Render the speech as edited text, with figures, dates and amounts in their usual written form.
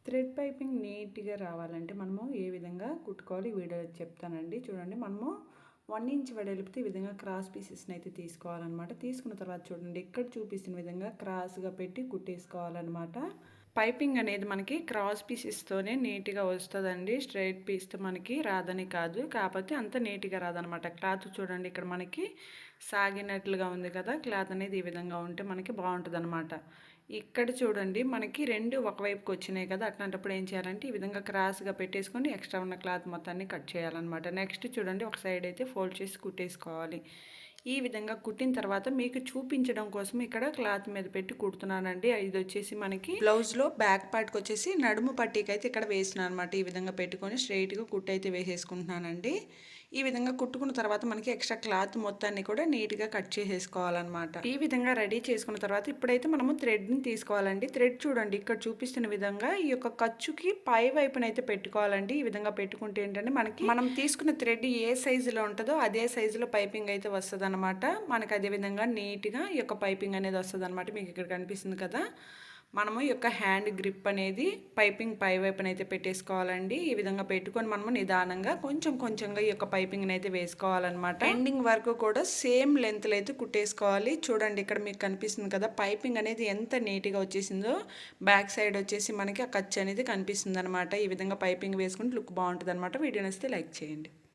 Thread piping నీట్‌గా రావాలంటే మనము ఏ విధంగా కుట్టుకోవాలి వీడియోలో చెప్తానండి. చూడండి మనము 1 ఇంచ్ వెడల్పుతో ఈ విధంగా క్రాస్ పీసెస్‌ని అయితే తీసుకోవాలనమాట. తీసుకున్న తర్వాత చూడండి ఇక్కడ చూపిస్తున్న విధంగా క్రాస్‌గా పెట్టి కుట్టేసుకోవాలనమాట. పైపింగ్ అనేది మనకి క్రాస్ పీసెస్తోనే నీట్‌గా వస్తదండి. స్ట్రెయిట్ పీస్‌తో మనకి రాదని కాదు. కాకపోతే అంత నీట్‌గా రాదనమాట. క్లాత్ చూడండి ఇక్కడ మనకి సాగినట్లుగా ఉంది కదా! క్లాత్ అనేది ఈ విధంగా ఉంటే మనకి బావుంటదనమాట. ఇక్కడ చూడండి మనకి 2 ఒకవైపుకి వచ్చినాయి కదా! అట్లాంటప్పుడు ఏం చేయాలంటే ఈ విధంగా క్రాస్‌గా పెట్టేసుకొని ఎక్స్ట్రా ఉన్న క్లాత్ మొత్తాన్ని కట్ చేయాలనమాట. నెక్స్ట్ చూడండి ఒక సైడ్ అయితే ఫోల్డ్ చేసి కుట్టేసుకోవాలి. ఈ విధంగా కుట్టిన తర్వాత మీకు చూపించడం కోసం ఇక్కడ క్లాత్ మీద పెట్టి కుడుతున్నానండి. ఇది వచ్చేసి మనకి బ్లౌజ్‌లో బ్యాక్ పార్ట్‌కి వచ్చేసి నడుము పట్టీకి అయితే ఇక్కడ వేసినాను అనమాట. ఈ విధంగా పెట్టుకొని స్ట్రెయిట్‌గా కుట్టు అయితే వేసేసుకుంటున్నానండి. ఈ విధంగా కుట్టుకున్న తర్వాత మనకి ఎక్స్ట్రా క్లాత్ మొత్తాన్ని కూడా నీట్‌గా కట్ చేసేసుకోవాలన్నమాట. ఈ విధంగా రెడీ చేసుకున్న తర్వాత ఇప్పుడైతే మనము థ్రెడ్‌ని తీసుకోవాలండి. థ్రెడ్ చూడండి ఇక్కడ చూపిస్తున్న విధంగా ఈ యొక్క ఖర్చుకి పై వైపున అయితే పెట్టుకోవాలండి. ఈ విధంగా పెట్టుకుంటే ఏంటంటే మనకి మనం తీసుకున్న థ్రెడ్ ఏ సైజులో ఉంటుందో అదే సైజులో పైపింగ్ అయితే వస్తదనమాట. మనకు అదే విధంగా నీట్‌గా ఈ యొక్క పైపింగ్ అనేది వస్తదనమాట. మీకు ఇక్కడ కనిపిస్తుంది కదా! మనము ఈ యొక్క హ్యాండ్ గ్రిప్ అనేది పైపింగ్ పై వైపున అయితే పెట్టేసుకోవాలండి. ఈ విధంగా పెట్టుకొని మనము నిదానంగా కొంచెం కొంచెంగా ఈ యొక్క పైపింగ్ని అయితే వేసుకోవాలన్నమాట. ఎండింగ్ వరకు కూడా సేమ్ లెంత్లో అయితే కుట్టేసుకోవాలి. చూడండి ఇక్కడ మీకు కనిపిస్తుంది కదా పైపింగ్ అనేది ఎంత నీట్గా వచ్చేసిందో. బ్యాక్ సైడ్ వచ్చేసి మనకి ఆ ఖర్చు అనేది కనిపిస్తుంది అనమాట. ఈ విధంగా పైపింగ్ వేసుకుంటే లుక్ బాగుంటుంది అనమాట. వీడియో నచ్చితే లైక్ చేయండి.